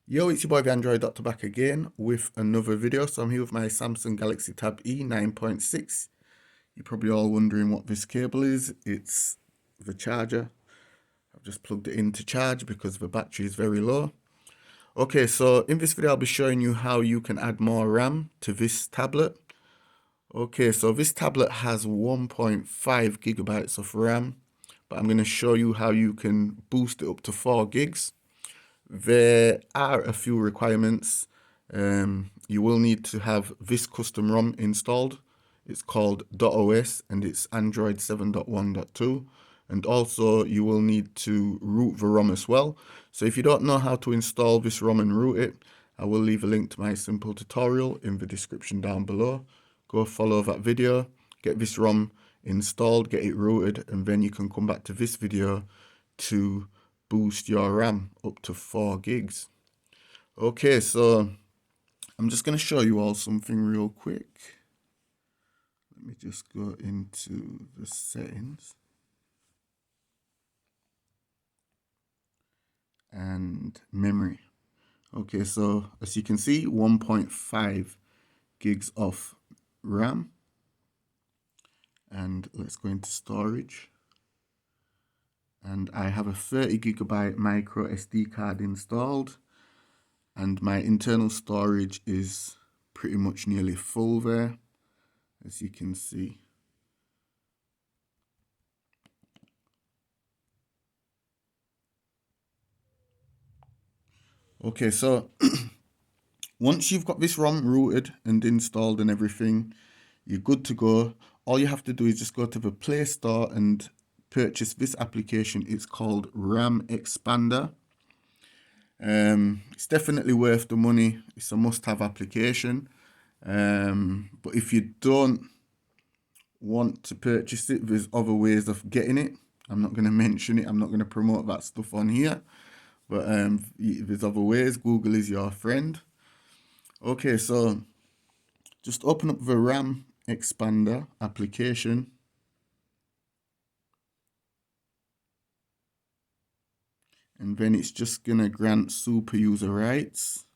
Yo, it's your boy the Android Doctor back again with another video. So I'm here with my Samsung Galaxy Tab E 9.6. You're probably all wondering what this cable is. It's the charger. I've just plugged it in to charge because the battery is very low. Okay, so in this video I'll be showing you how you can add more RAM to this tablet. Okay, so this tablet has 1.5 gigabytes of RAM, but I'm going to show you how you can boost it up to 4 gigs. There are a few requirements. You will need to have this custom ROM installed. It's called .os and it's Android 7.1.2. And also you will need to root the ROM as well. So if you don't know how to install this ROM and root it, I will leave a link to my simple tutorial in the description down below. Go follow that video, get this ROM installed, get it rooted, and then you can come back to this video to boost your RAM up to 4 gigs. Okay, so I'm just going to show you all something real quick. Let me just go into the settings. And memory. Okay, so as you can see, 1.5 gigs of RAM. And let's go into storage. And I have a 30 gigabyte micro SD card installed. And my internal storage is pretty much nearly full there, as you can see. Okay, so once you've got this ROM rooted and installed and everything, you're good to go. All you have to do is just go to the Play Store and purchase this application. It's called RAMEXPANDER. It's definitely worth the money. It's a must-have application. But if you don't want to purchase it, there's other ways of getting it. I'm not going to mention it. I'm not going to promote that stuff on here. But there's other ways. Google is your friend. Okay, so just open up the RAMEXPANDER application. And then it's just going to grant super user rights.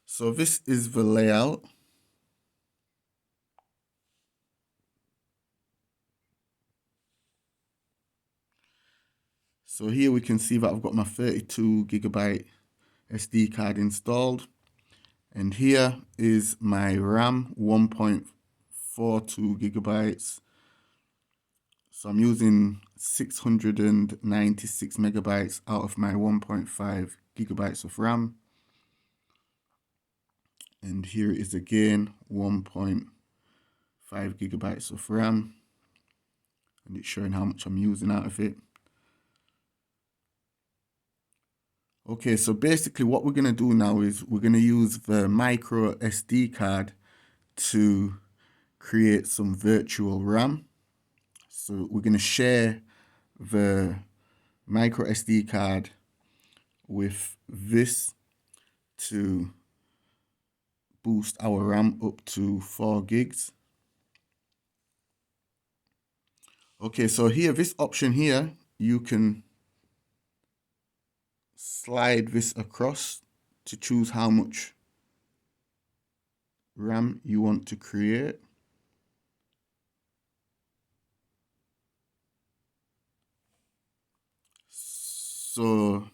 So this is the layout. So here we can see that I've got my 32 gigabyte SD card installed. And here is my RAM, 1.42 gigabytes. So I'm using 696 megabytes out of my 1.5 gigabytes of RAM. And here it is again, 1.5 gigabytes of RAM. And it's showing how much I'm using out of it. Okay, so basically what we're going to do now is we're going to use the micro SD card to create some virtual RAM. So we're going to share the micro SD card with this to boost our RAM up to 4 gigs. Okay, so here, this option here, you can slide this across to choose how much RAM you want to create. So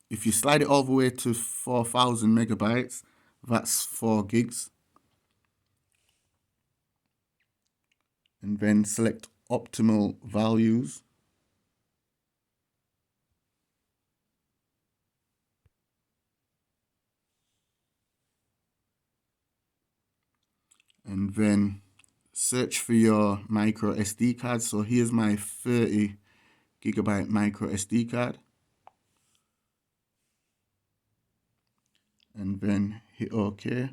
if you slide it all the way to 4,000 megabytes, that's 4 gigs. And then select optimal values. And then search for your micro SD card. So here's my 30 gigabyte micro SD card. And then hit OK.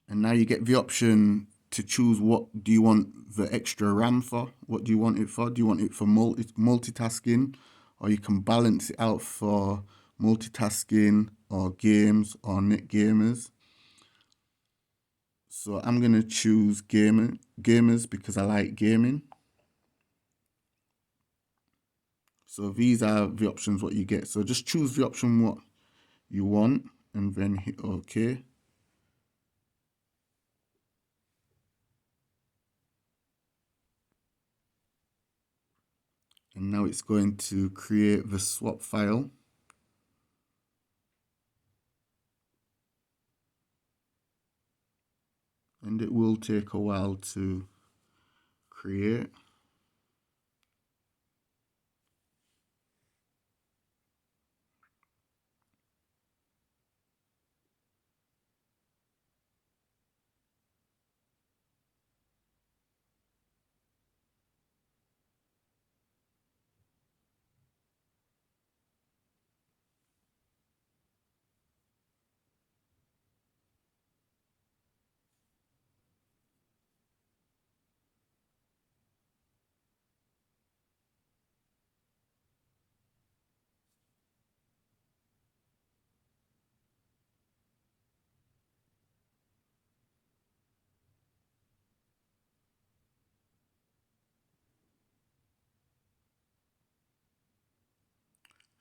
And now you get the option to choose what do you want the extra RAM for. What do you want it for? Do you want it for multitasking? Or you can balance it out for multitasking or games or net gamers. So I'm going to choose gamers because I like gaming. So these are the options what you get. So just choose the option what you want and then hit OK. And now it's going to create the swap file. And it will take a while to create.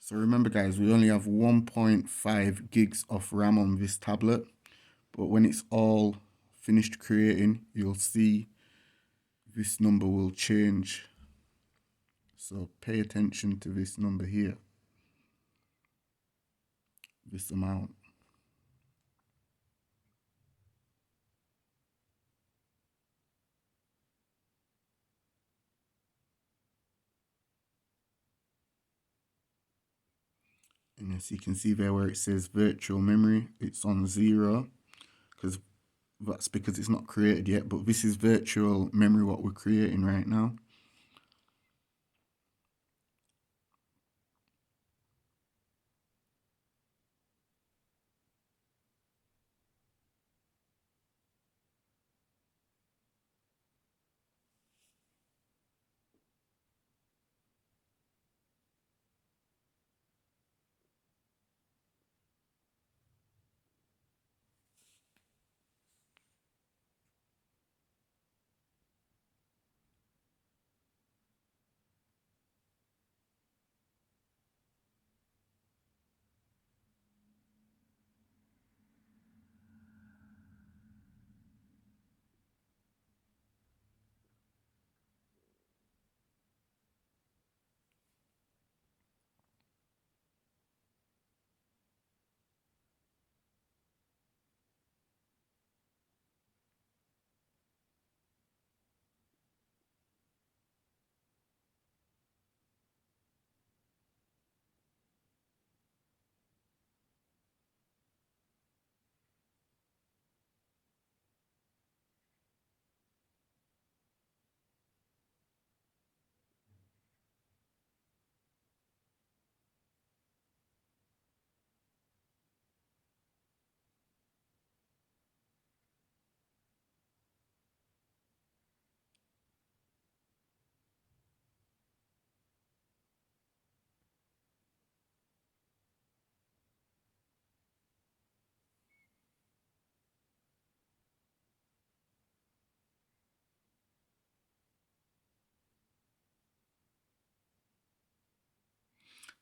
So remember guys, we only have 1.5 gigs of RAM on this tablet, but when it's all finished creating, you'll see this number will change. So pay attention to this number here, this amount. And as you can see there where it says virtual memory, it's on 0 because that's because it's not created yet, but this is virtual memory what we're creating right now.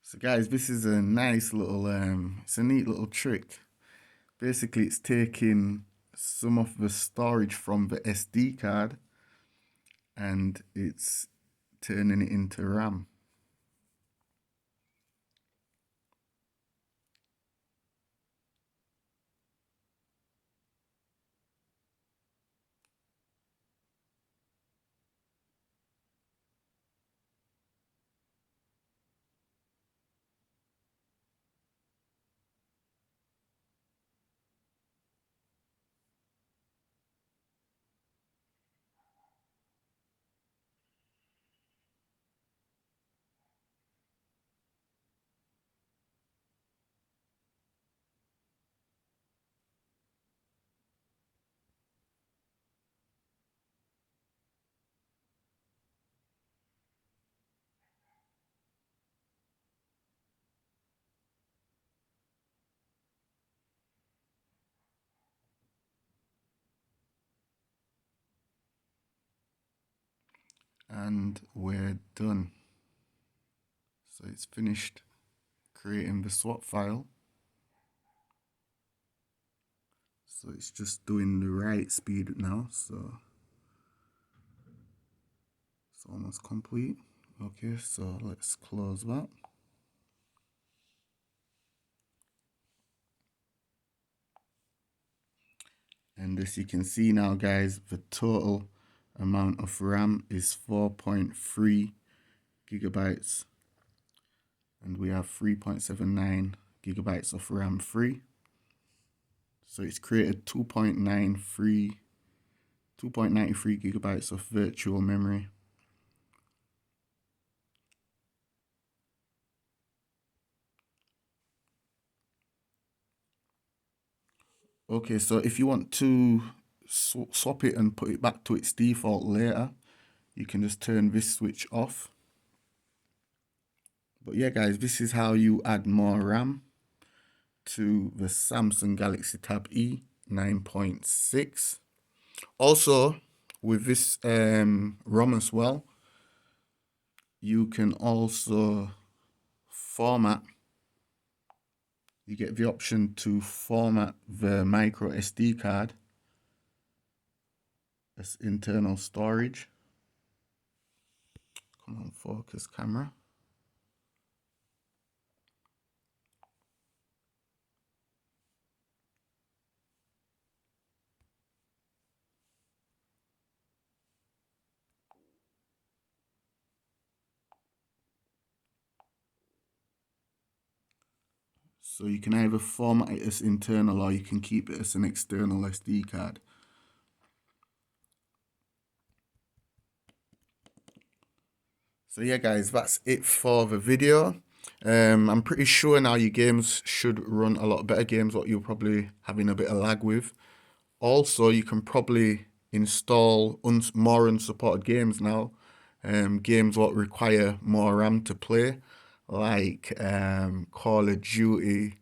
So guys, this is a nice little, it's a neat little trick. Basically, it's taking some of the storage from the SD card and it's turning it into RAM. And we're done. So it's finished creating the swap file. So it's just doing the right speed now, so it's almost complete. Okay, so let's close that. And as you can see now, guys, the total amount of RAM is 4.3 gigabytes. And we have 3.79 gigabytes of RAM free. So it's created 2.93 gigabytes of virtual memory. Okay, so if you want to swap it and put it back to its default later, you can just turn this switch off. But yeah, guys, this is how you add more RAM to the Samsung Galaxy Tab E 9.6. Also, with this ROM as well, you can also format. You get the option to format the micro SD card as internal storage. Come on, focus camera. So you can either format it as internal or you can keep it as an external SD card. So yeah, guys, that's it for the video. I'm pretty sure now your games should run a lot better, games what you're probably having a bit of lag with. Also, you can probably install more unsupported games now. Games what require more RAM to play, like Call of Duty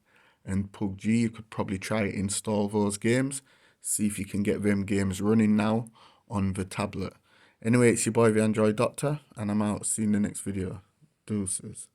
and PUBG. You could probably try to install those games, see if you can get them games running now on the tablet. Anyway, it's your boy the Android Doctor, and I'm out. See you in the next video. Deuces.